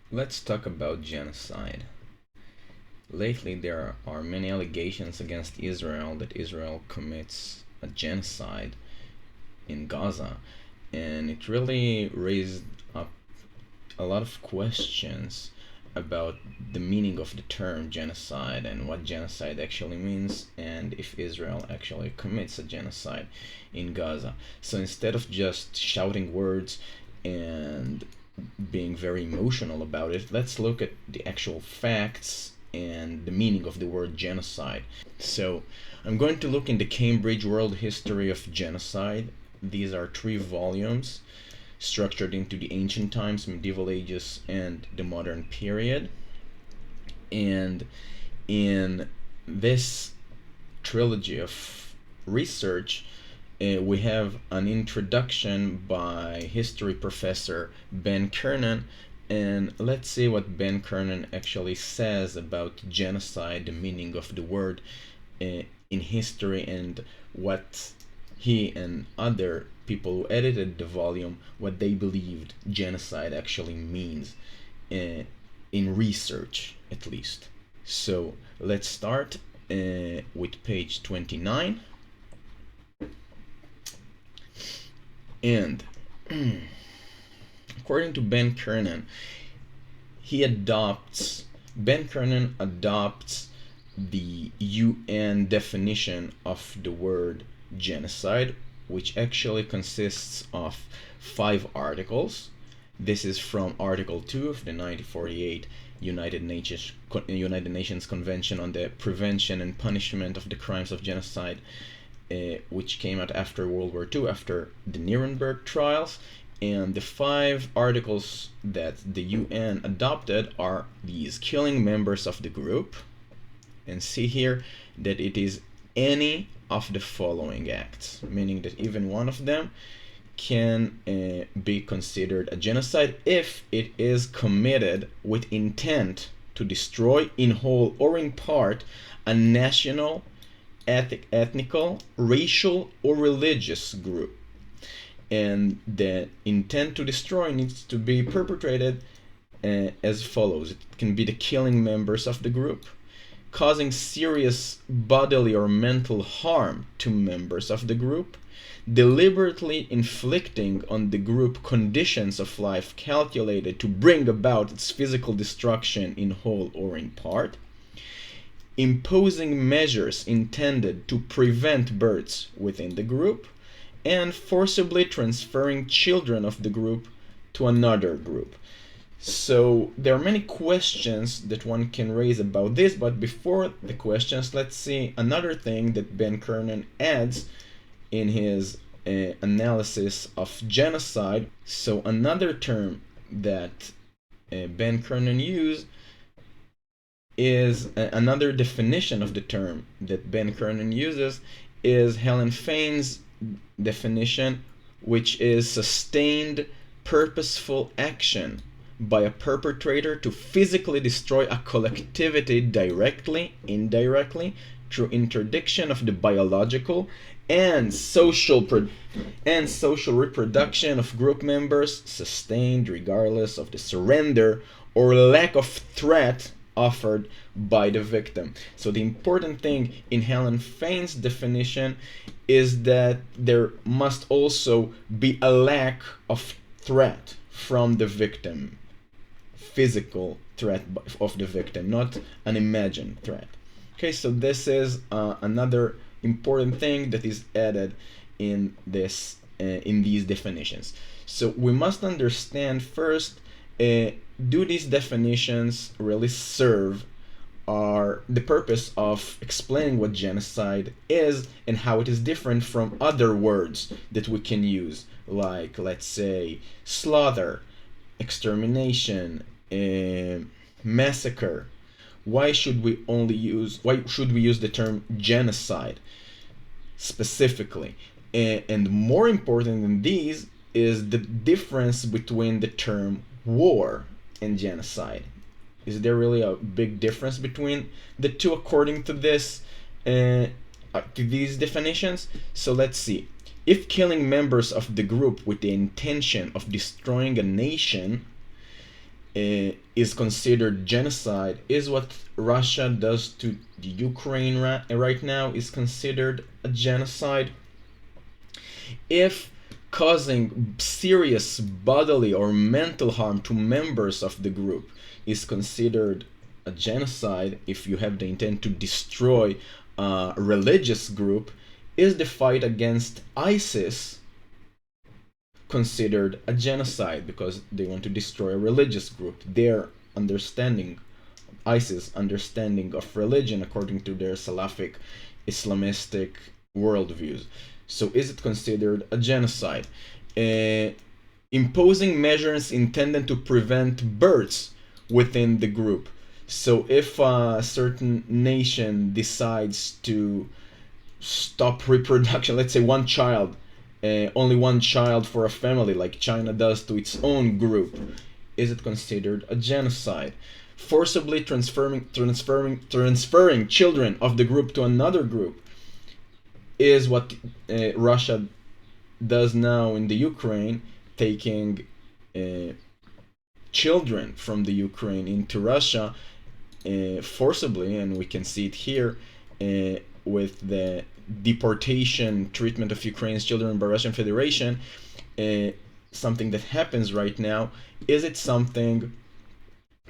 Let's talk about genocide. Lately, there are many allegations against Israel that Israel commits a genocide in Gaza, and it really raised up a lot of questions about the meaning of the term genocide and what genocide actually means, and if Israel actually commits a genocide in Gaza. So instead of just shouting words and being very emotional about it, let's look at the actual facts and the meaning of the word genocide. So, I'm going to look in the Cambridge World History of Genocide. These are 3 volumes structured into the ancient times, medieval ages, and the modern period. And in this trilogy of research, we have an introduction by history professor Ben Kernan, and let's see what Ben Kernan actually says about genocide, the meaning of the word in history, and what he and other people who edited the volume, what they believed genocide actually means in research, at least. So let's start with page 29. And according to Ben Kernan, Ben Kernan adopts the UN definition of the word genocide, which actually consists of 5 articles. This is from Article 2 of the 1948 United Nations Convention on the Prevention and Punishment of the Crimes of Genocide, which came out after World War II, after the Nuremberg trials. And the 5 articles that the UN adopted are these: killing members of the group, and see here that it is any of the following acts, meaning that even one of them can be considered a genocide if it is committed with intent to destroy in whole or in part a national, ethnical, racial, or religious group. And the intent to destroy needs to be perpetrated as follows. It can be the killing members of the group, causing serious bodily or mental harm to members of the group, deliberately inflicting on the group conditions of life calculated to bring about its physical destruction in whole or in part, imposing measures intended to prevent births within the group, and forcibly transferring children of the group to another group. So there are many questions that one can raise about this, but before the questions, let's see another thing that Ben Kernan adds in his analysis of genocide. So another term that Ben Kernan used is another definition of the term that Ben Kernan uses is Helen Fain's definition, which is sustained purposeful action by a perpetrator to physically destroy a collectivity directly, indirectly, through interdiction of the biological and social reproduction of group members, sustained regardless of the surrender or lack of threat offered by the victim. So the important thing in Helen Fain's definition is that there must also be a lack of threat from the victim, physical threat of the victim, not an imagined threat. Okay, so this is another important thing that is added in these definitions. So we must understand first, do these definitions really serve the purpose of explaining what genocide is and how it is different from other words that we can use, like, let's say, slaughter, extermination, massacre. Why should we use the term genocide specifically? And more important than these is the difference between the term war and genocide. Is there really a big difference between the two according to these definitions? So let's see. If killing members of the group with the intention of destroying a nation is considered genocide is what Russia does to the Ukraine right now is considered a genocide. If causing serious bodily or mental harm to members of the group is considered a genocide, if you have the intent to destroy a religious group, is the fight against ISIS considered a genocide because they want to destroy a religious group? Their understanding, ISIS understanding of religion according to their Salafic Islamistic worldviews. So is it considered a genocide? Imposing measures intended to prevent births within the group. So if a certain nation decides to stop reproduction, let's say one child, only one child for a family, like China does to its own group, is it considered a genocide? Forcibly transferring children of the group to another group is what Russia does now in the Ukraine, taking children from the Ukraine into Russia forcibly, and we can see it here with the deportation treatment of Ukraine's children by Russian Federation, something that happens right now. Is it something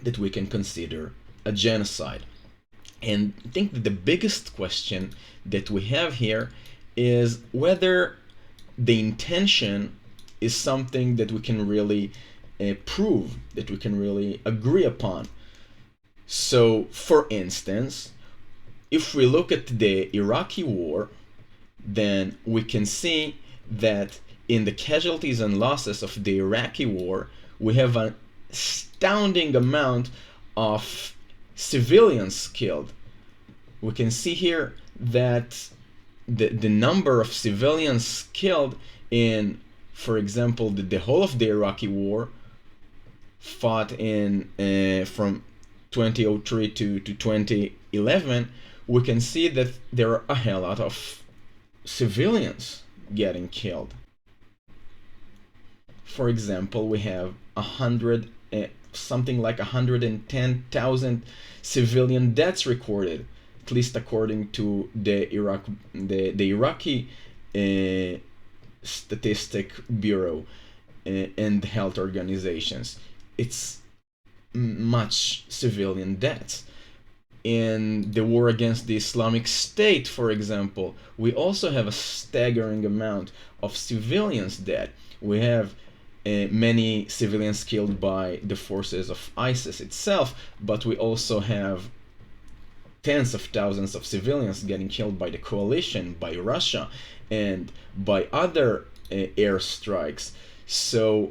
that we can consider a genocide? And I think that the biggest question that we have here is whether the intention is something that we can really prove, that we can really agree upon. So, for instance, if we look at the Iraqi war, then we can see that in the casualties and losses of the Iraqi war, we have an astounding amount of civilians killed. We can see here that the number of civilians killed in, for example, the whole of the Iraqi war fought in from 2003 to 2011, we can see that there are a hell lot of civilians getting killed. For example, we have something like 110,000 civilian deaths recorded, at least according to the Iraqi Statistic Bureau and health organizations. It's much civilian deaths. In the war against the Islamic State, for example, we also have a staggering amount of civilians dead. We have many civilians killed by the forces of ISIS itself, but we also have tens of thousands of civilians getting killed by the coalition, by Russia, and by other airstrikes. So,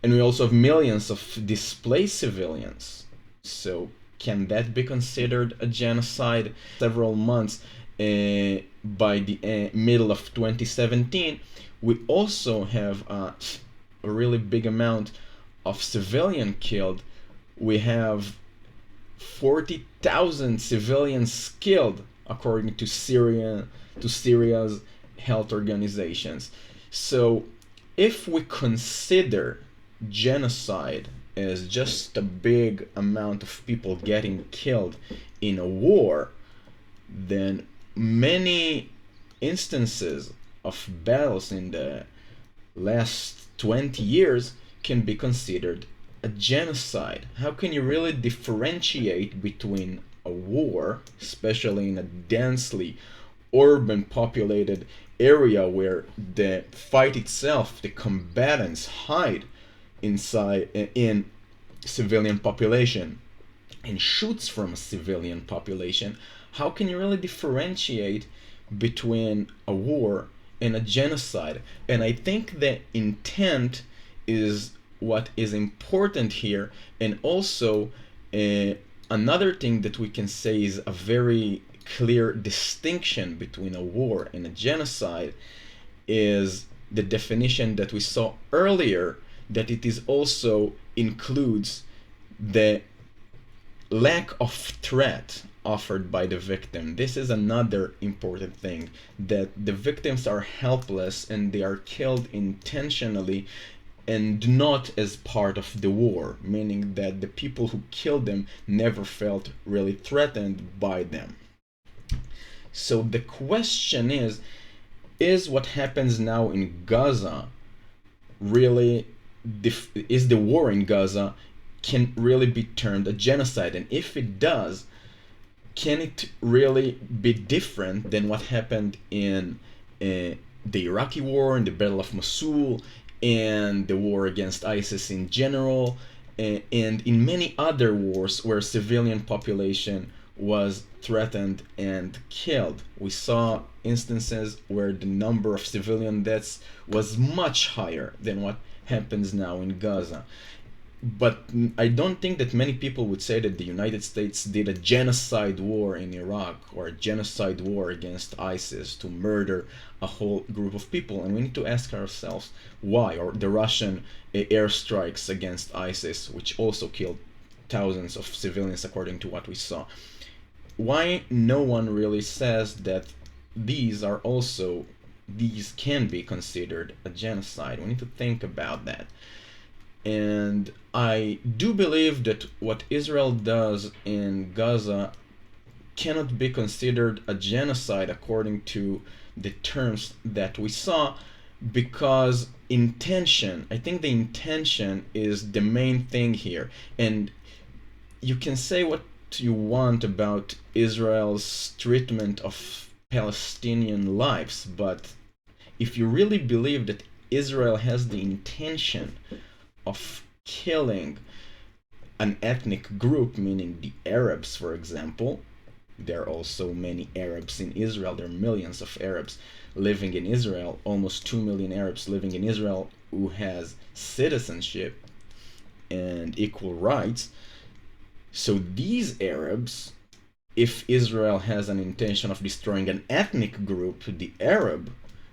and we also have millions of displaced civilians. So, can that be considered a genocide? Several months by the middle of 2017, we also have a really big amount of civilians killed. We have 40,000 civilians killed according to Syria's health organizations. So if we consider genocide as just a big amount of people getting killed in a war, then many instances of battles in the last 20 years can be considered a genocide. How can you really differentiate between a war, especially in a densely urban populated area where the fight itself, the combatants hide inside in civilian population and shoots from a civilian population? How can you really differentiate between a war and a genocide? And I think the intent is what is important here. And also another thing that we can say is a very clear distinction between a war and a genocide is the definition that we saw earlier, that it is also includes the lack of threat offered by the victim. This is another important thing, that the victims are helpless and they are killed intentionally and not as part of the war, meaning that the people who killed them never felt really threatened by them. So the question is what happens now in Gaza really, is the war in Gaza can really be termed a genocide? And if it does, can it really be different than what happened in the Iraqi war, in the Battle of Mosul, and the war against ISIS in general, and in many other wars where civilian population was threatened and killed? We saw instances where the number of civilian deaths was much higher than what happens now in Gaza. But I don't think that many people would say that the United States did a genocide war in Iraq or a genocide war against ISIS to murder a whole group of people. And we need to ask ourselves why. Or the Russian airstrikes against ISIS, which also killed thousands of civilians according to what we saw. Why no one really says that these can be considered a genocide? We need to think about that. And I do believe that what Israel does in Gaza cannot be considered a genocide according to the terms that we saw, because I think the intention is the main thing here. And you can say what you want about Israel's treatment of Palestinian lives, but if you really believe that Israel has the intention of killing an ethnic group, meaning the Arabs, for example. There are also many Arabs in Israel. There are millions of Arabs living in Israel, almost 2 million Arabs living in Israel who has citizenship and equal rights. So these Arabs, if Israel has an intention of destroying an ethnic group, the Arab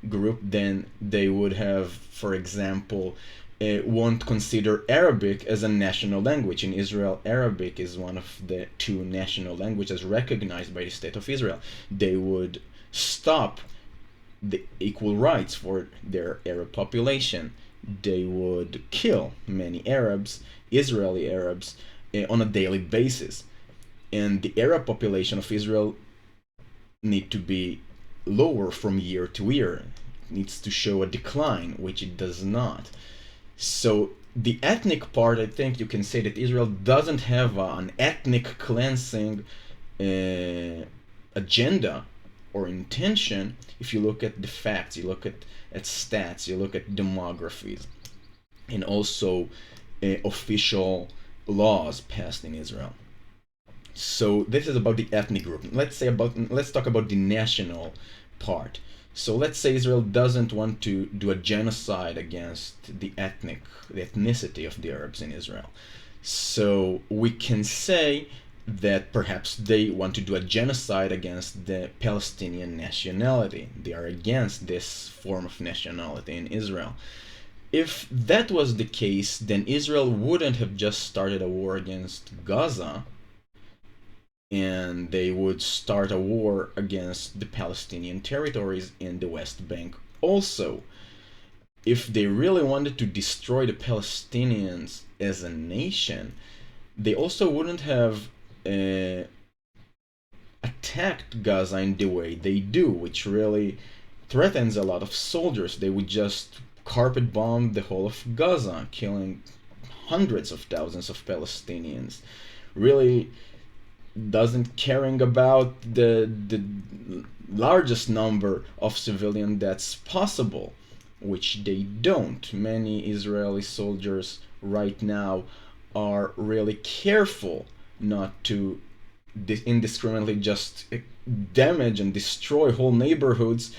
group, then they would have, for example, won't consider Arabic as a national language. In Israel, Arabic is one of the 2 national languages recognized by the State of Israel. They would stop the equal rights for their Arab population. They would kill many Arabs, Israeli Arabs, on a daily basis. And the Arab population of Israel need to be lower from year to year. It needs to show a decline, which it does not. So the ethnic part, I think you can say that Israel doesn't have an ethnic cleansing agenda or intention. If you look at the facts, you look at stats, you look at demographies, and also official laws passed in Israel. So this is about the ethnic group. Let's talk about the national part. So let's say Israel doesn't want to do a genocide against the ethnicity of the Arabs in Israel. So we can say that perhaps they want to do a genocide against the Palestinian nationality. They are against this form of nationality in Israel. If that was the case, then Israel wouldn't have just started a war against Gaza, and they would start a war against the Palestinian territories in the West Bank also. If they really wanted to destroy the Palestinians as a nation, they also wouldn't have attacked Gaza in the way they do, which really threatens a lot of soldiers. They would just carpet bomb the whole of Gaza, killing hundreds of thousands of Palestinians. Really doesn't caring about the largest number of civilian deaths possible, which they don't. Many Israeli soldiers right now are really careful not to indiscriminately just damage and destroy whole neighborhoods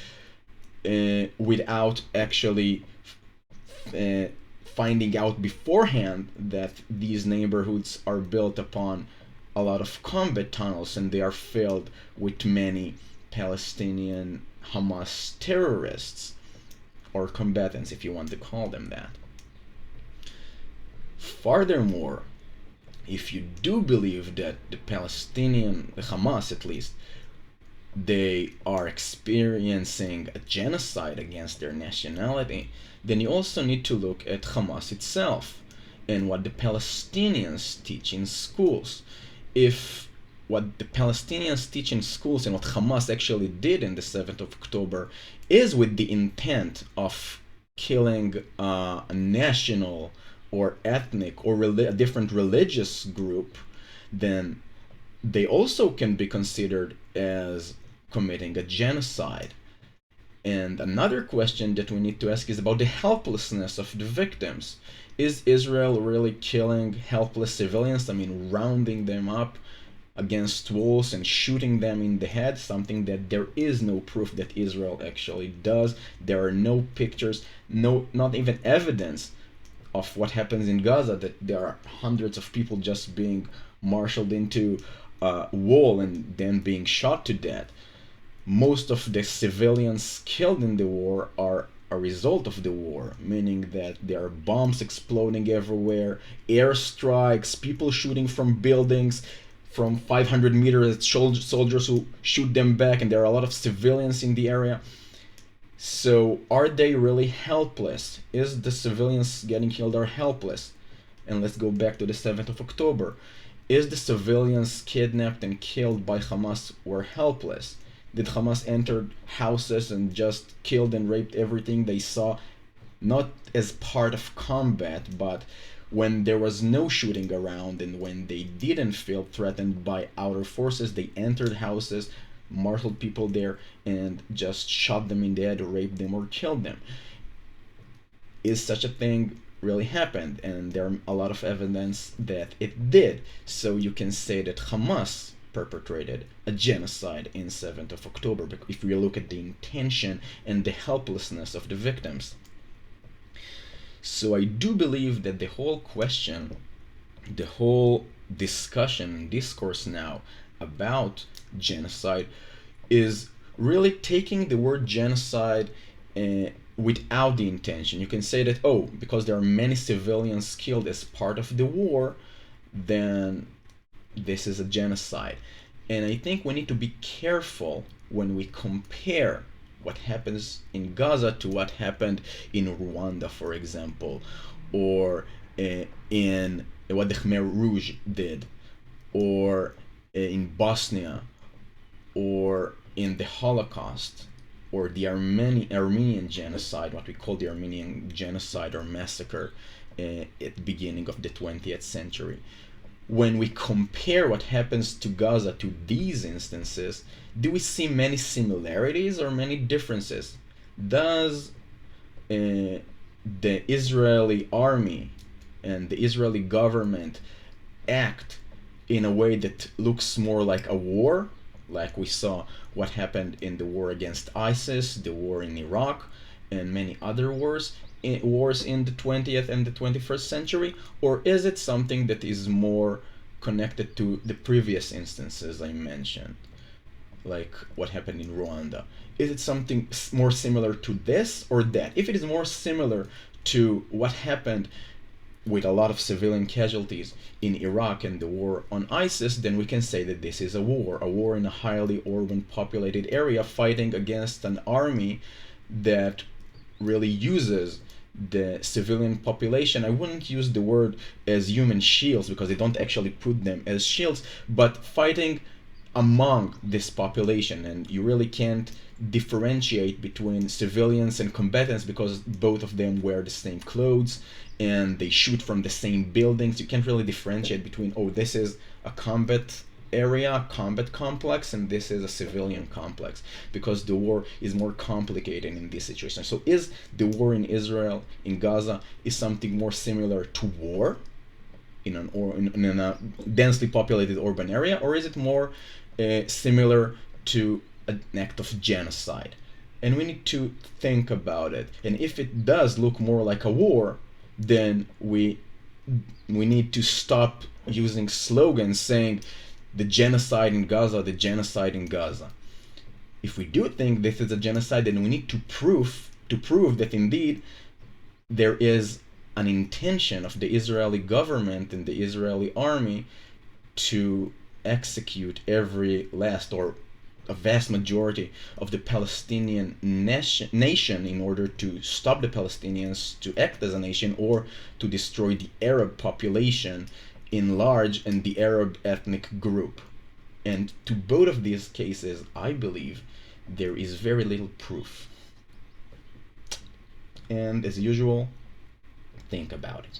without actually finding out beforehand that these neighborhoods are built upon a lot of combat tunnels and they are filled with many Palestinian Hamas terrorists, or combatants if you want to call them that. Furthermore, if you do believe that the Hamas at least, they are experiencing a genocide against their nationality, then you also need to look at Hamas itself and what the Palestinians teach in schools. If what the Palestinians teach in schools and what Hamas actually did in the 7th of October is with the intent of killing a national or ethnic or a different religious group, then they also can be considered as committing a genocide. And another question that we need to ask is about the helplessness of the victims. Is Israel really killing helpless civilians? I mean, rounding them up against walls and shooting them in the head, something that there is no proof that Israel actually does. There are no pictures, not even evidence of what happens in Gaza, that there are hundreds of people just being marshaled into a wall and then being shot to death. Most of the civilians killed in the war are a result of the war, meaning that there are bombs exploding everywhere, airstrikes, people shooting from buildings from 500 meters, soldiers who shoot them back, and there are a lot of civilians in the area. So are they really helpless? Is the civilians getting killed are helpless? And let's go back to the 7th of October. Is the civilians kidnapped and killed by Hamas were helpless? Did Hamas enter houses and just killed and raped everything they saw, not as part of combat, but when there was no shooting around and when they didn't feel threatened by outer forces, they entered houses, marshaled people there, and just shot them in the head, or raped them, or killed them? Is such a thing really happened? And there are a lot of evidence that it did. So you can say that Hamas perpetrated a genocide in 7th of October if we look at the intention and the helplessness of the victims. So I do believe that the whole question, the whole discussion and discourse now about genocide is really taking the word genocide without the intention. You can say that, oh, because there are many civilians killed as part of the war, then this is a genocide. And I think we need to be careful when we compare what happens in Gaza to what happened in Rwanda, for example, or in what the Khmer Rouge did, or in Bosnia, or in the Holocaust, or the Armenian genocide, what we call the Armenian genocide or massacre at the beginning of the 20th century. When we compare what happens to Gaza to these instances, do we see many similarities or many differences? Does the Israeli army and the Israeli government act in a way that looks more like a war, like we saw what happened in the war against ISIS, the war in Iraq, and many other wars in the 20th and the 21st century? Or is it something that is more connected to the previous instances I mentioned, like what happened in Rwanda? Is it something more similar to this or that? If it is more similar to what happened with a lot of civilian casualties in Iraq and the war on ISIS, then we can say that this is a war in a highly urban populated area fighting against an army that really uses the civilian population. I wouldn't use the word as human shields because they don't actually put them as shields, but fighting among this population, and you really can't differentiate between civilians and combatants because both of them wear the same clothes and they shoot from the same buildings. You can't really differentiate between, oh, this is a combat area, combat complex, and this is a civilian complex, because the war is more complicated in this situation. So is the war in Israel, in Gaza, is something more similar to war in a densely populated urban area, or is it more similar to an act of genocide? And we need to think about it. And if it does look more like a war, then we need to stop using slogans saying the genocide in Gaza, the genocide in Gaza. If we do think this is a genocide, then we need to prove that indeed there is an intention of the Israeli government and the Israeli army to execute every last or a vast majority of the Palestinian nation in order to stop the Palestinians to act as a nation, or to destroy the Arab population in large and the Arab ethnic group. And to both of these cases, I believe there is very little proof. And as usual, think about it.